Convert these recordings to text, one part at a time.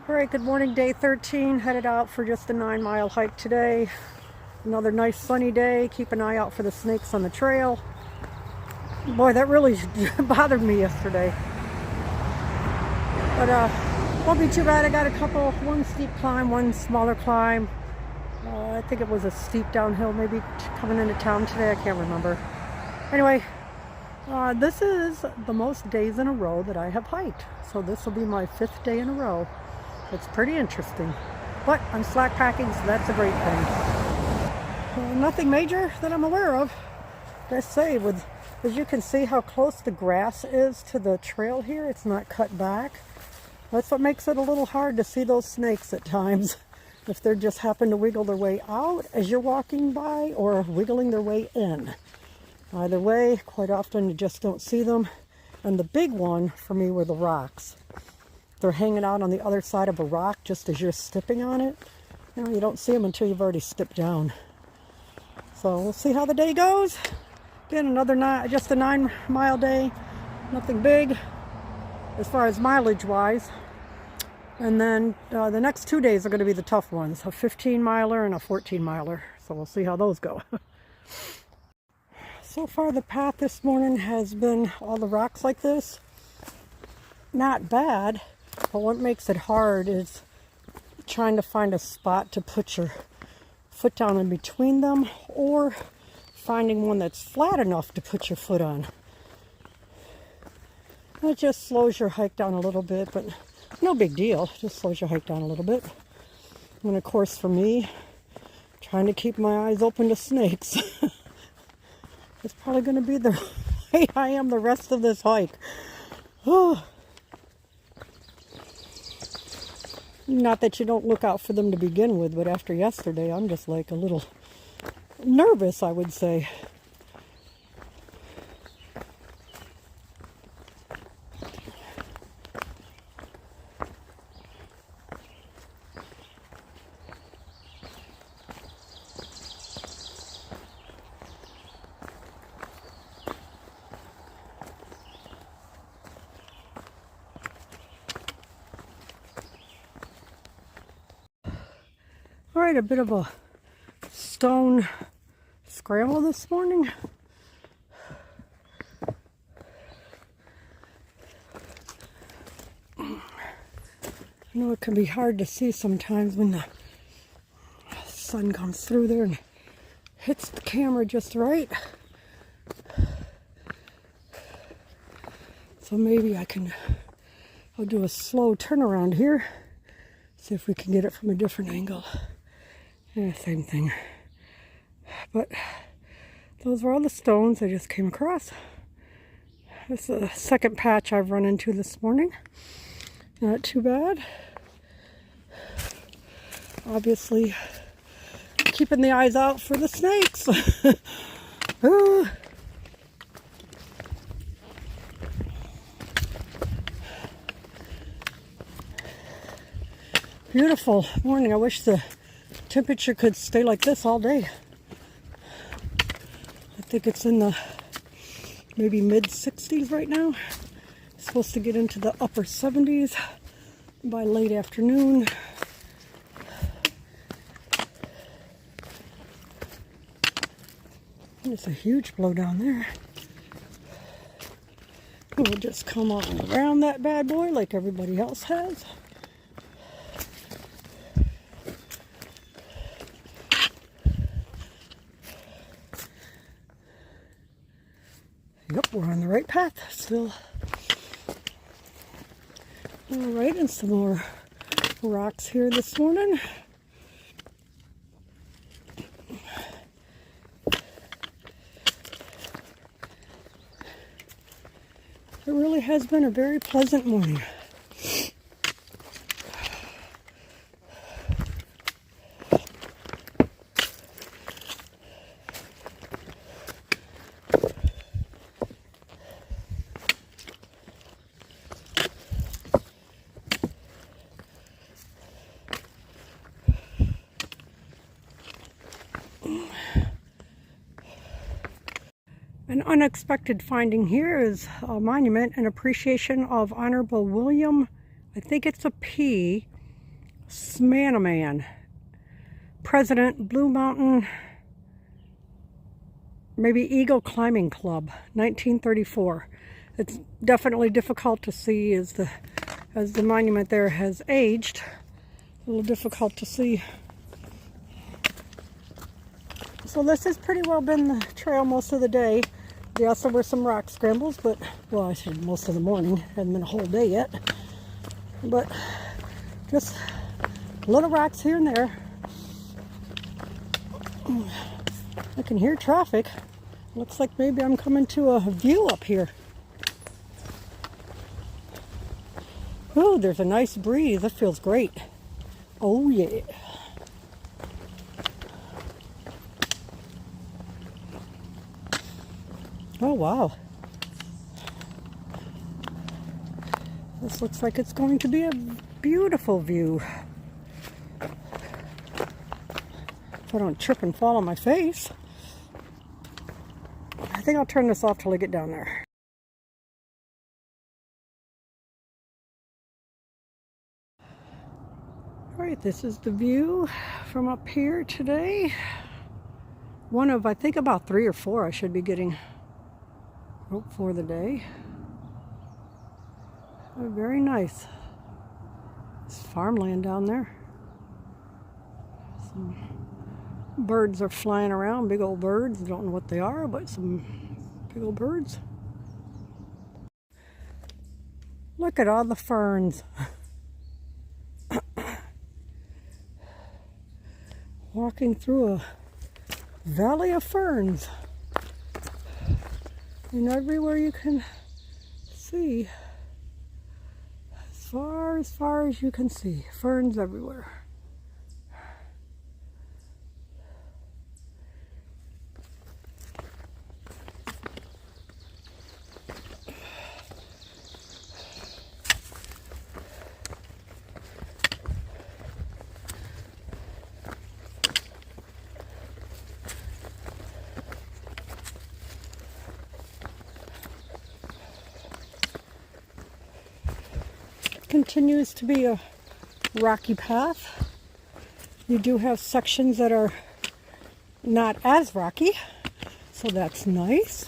Alright, good morning, day 13. Headed out for just a 9-mile hike today. Another nice sunny day. Keep an eye out for the snakes on the trail. Boy, that really bothered me yesterday. But won't be too bad. I got one steep climb, one smaller climb. I think it was a steep downhill maybe coming into town today. I can't remember. Anyway, this is the most days in a row that I have hiked. So this will be my 5th day in a row. It's pretty interesting, but I'm slack packing, so that's a great thing. Nothing major that I'm aware of. Let's say, as you can see how close the grass is to the trail here, it's not cut back. That's what makes it a little hard to see those snakes at times. If they just happen to wiggle their way out as you're walking by or wiggling their way in. Either way, quite often you just don't see them. And the big one for me were the rocks. They're hanging out on the other side of a rock just as you're stepping on it. You know, you don't see them until you've already stepped down. So we'll see how the day goes. Again, just a 9-mile day. Nothing big as far as mileage wise. And then the next 2 days are going to be the tough ones. A 15-miler and a 14-miler. So we'll see how those go. So far the path this morning has been all the rocks like this. Not bad. But what makes it hard is trying to find a spot to put your foot down in between them, or finding one that's flat enough to put your foot on. It just slows your hike down a little bit, but no big deal. It just slows your hike down a little bit. And of course for me, trying to keep my eyes open to snakes. It's probably going to be the way I am the rest of this hike. Oh. Not that you don't look out for them to begin with, but after yesterday, I'm just like a little nervous, I would say. All right, a bit of a stone scramble this morning. I know it can be hard to see sometimes when the sun comes through there and hits the camera just right. So maybe I'll do a slow turnaround here. See if we can get it from a different angle. Yeah, same thing. But those were all the stones I just came across. This is the second patch I've run into this morning. Not too bad. Obviously, keeping the eyes out for the snakes. Beautiful morning. I wish the temperature could stay like this all day. I think it's in the maybe mid-60s right now. It's supposed to get into the upper 70s by late afternoon. There's a huge blow down there. We'll just come on around that bad boy like everybody else has. Yep, we're on the right path still. All right, and some more rocks here this morning. It really has been a very pleasant morning. An unexpected finding here is a monument in appreciation of Honorable William, I think it's a P, Smanaman. President, Blue Mountain, maybe Eagle Climbing Club, 1934. It's definitely difficult to see as the monument there has aged. A little difficult to see. So this has pretty well been the trail most of the day. There also were some rock scrambles, but, well, I said most of the morning. Hasn't been a whole day yet. But just little rocks here and there. I can hear traffic. Looks like maybe I'm coming to a view up here. Oh, there's a nice breeze. That feels great. Oh, yeah. Oh, wow. This looks like it's going to be a beautiful view. If I don't trip and fall on my face. I think I'll turn this off till I get down there. Alright, this is the view from up here today. One of, I think, about 3 or 4 I should be getting for the day. Oh, very nice. It's farmland down there. Some birds are flying around, big old birds. I don't know what they are, but some big old birds. Look at all the ferns. Walking through a valley of ferns. And everywhere you can see, as far as you can see, ferns everywhere. Continues to be a rocky path. You do have sections that are not as rocky, so that's nice.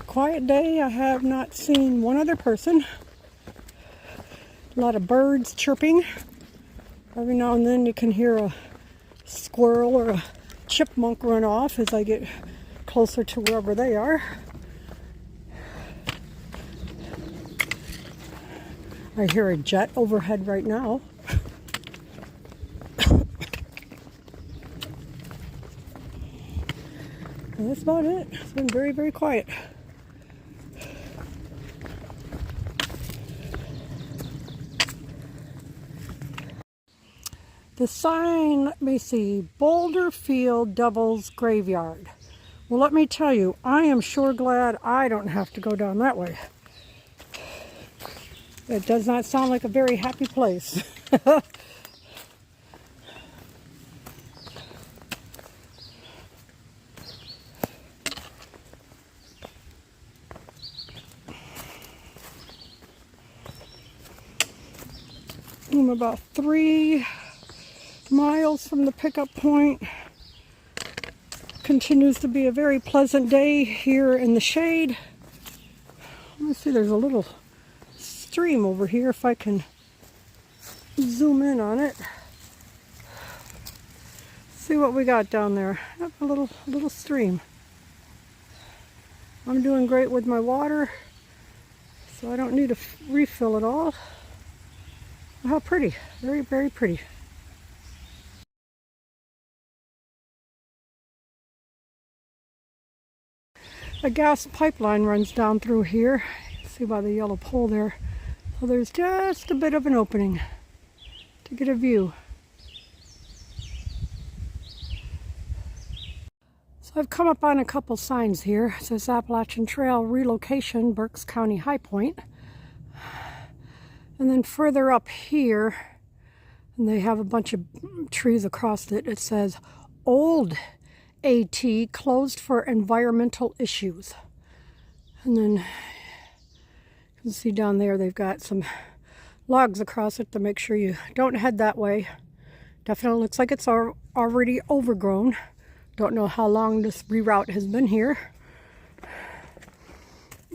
Quiet day. I have not seen one other person. A lot of birds chirping. Every now and then you can hear a squirrel or a chipmunk run off as I get closer to wherever they are. I hear a jet overhead right now. And that's about it. It's been very, very quiet. The sign, let me see, Boulder Field Devil's Graveyard. Well, let me tell you, I am sure glad I don't have to go down that way. It does not sound like a very happy place. I'm about 3 miles from the pickup point. Continues to be a very pleasant day here in the shade. Let me see, there's a little stream over here if I can zoom in on it. See what we got down there. Yep, a little stream. I'm doing great with my water, so I don't need to refill it all. How pretty. Very, very pretty. A gas pipeline runs down through here. See by the yellow pole there. So there's just a bit of an opening to get a view. So I've come up on a couple signs here. It says Appalachian Trail Relocation, Berks County High Point. And then further up here, and they have a bunch of trees across it, it says Old AT closed for environmental issues. And then you You can see down there they've got some logs across it to make sure you don't head that way. Definitely looks like it's already overgrown. Don't know how long this reroute has been here.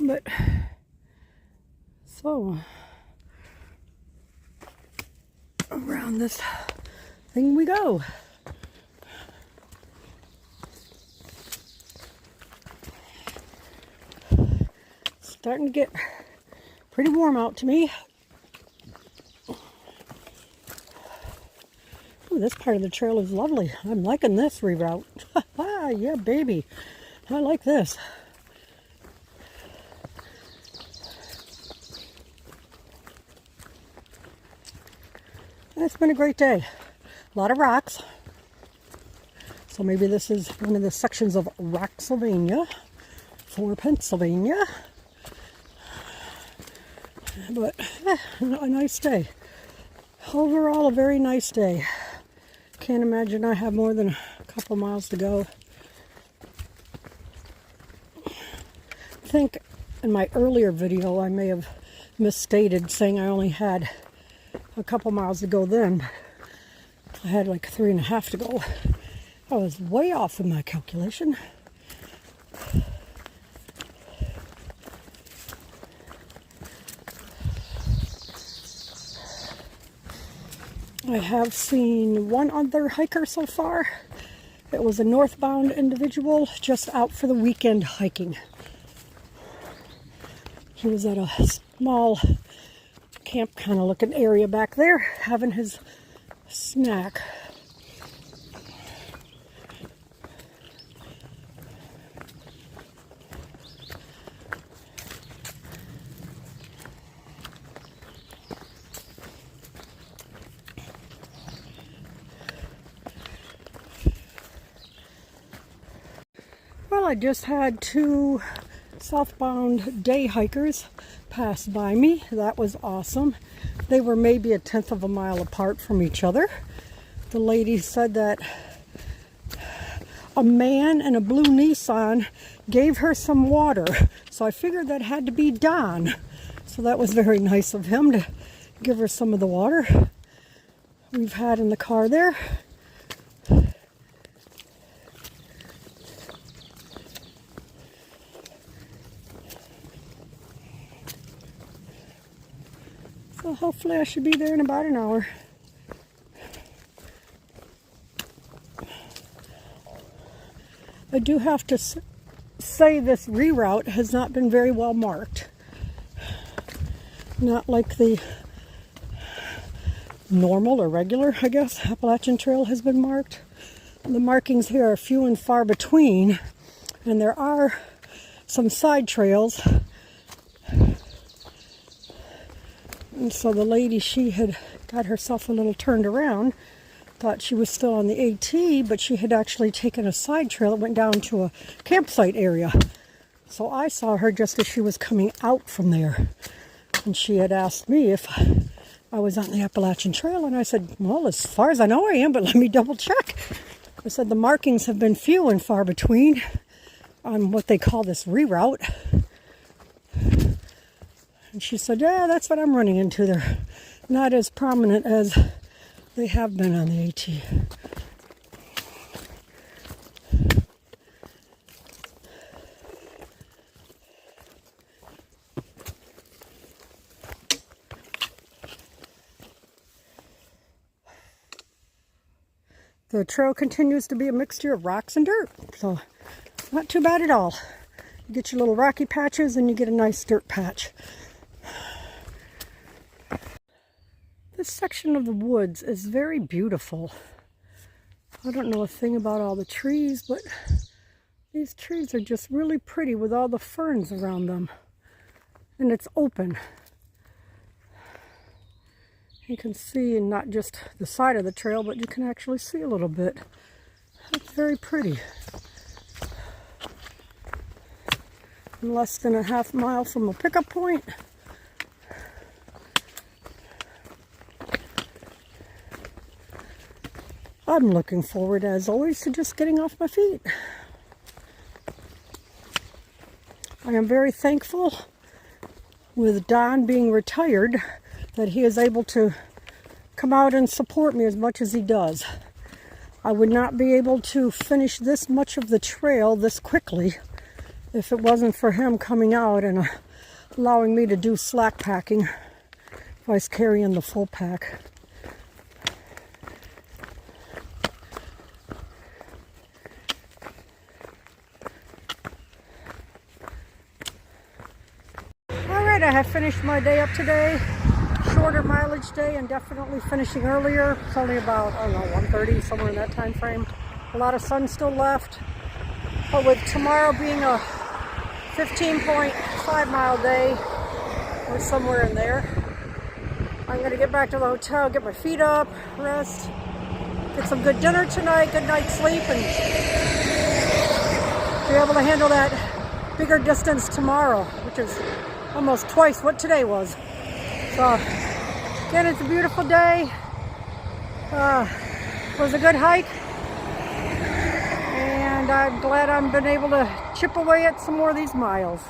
But, so, around this thing we go. Starting to get pretty warm out to me. Ooh, this part of the trail is lovely. I'm liking this reroute. Yeah, baby. I like this. It's been a great day. A lot of rocks. So maybe this is one of the sections of Rocksylvania for Pennsylvania. But a nice day. Overall, a very nice day. Can't imagine I have more than a couple miles to go. I think in my earlier video I may have misstated saying I only had a couple miles to go then. I had like 3.5 to go. I was way off in my calculation. I have seen one other hiker so far. It was a northbound individual just out for the weekend hiking. He was at a small camp kind of looking area back there having his snack. Well, I just had 2 southbound day hikers pass by me. That was awesome. They were maybe 1/10 of a mile apart from each other. The lady said that a man in a blue Nissan gave her some water. So I figured that had to be Don. So that was very nice of him to give her some of the water we've had in the car there. So hopefully I should be there in about an hour. I do have to say this reroute has not been very well marked. Not like the normal or regular, I guess, Appalachian Trail has been marked. The markings here are few and far between, and there are some side trails. And so the lady, she had got herself a little turned around, thought she was still on the AT, but she had actually taken a side trail that went down to a campsite area. So I saw her just as she was coming out from there. And she had asked me if I was on the Appalachian Trail, and I said, well, as far as I know I am, but let me double check. I said the markings have been few and far between on what they call this reroute. And she said, yeah, that's what I'm running into. They're not as prominent as they have been on the AT. The trail continues to be a mixture of rocks and dirt, so not too bad at all. You get your little rocky patches and you get a nice dirt patch. This section of the woods is very beautiful. I don't know a thing about all the trees, but these trees are just really pretty with all the ferns around them. And it's open. You can see, and not just the side of the trail, but you can actually see a little bit. It's very pretty. I'm less than a half mile from a pickup point. I'm looking forward, as always, to just getting off my feet. I am very thankful with Don being retired, that he is able to come out and support me as much as he does. I would not be able to finish this much of the trail this quickly if it wasn't for him coming out and allowing me to do slack packing if I was carrying the full pack. Alright, I have finished my day up today. Shorter mileage day and definitely finishing earlier. It's only about, I don't know, 1:30, somewhere in that time frame. A lot of sun still left. But with tomorrow being a 15.5 mile day, or somewhere in there, I'm going to get back to the hotel, get my feet up, rest, get some good dinner tonight, good night's sleep, and be able to handle that bigger distance tomorrow, which is almost twice what today was. So, again, it's a beautiful day. It was a good hike. And I'm glad I've been able to chip away at some more of these miles.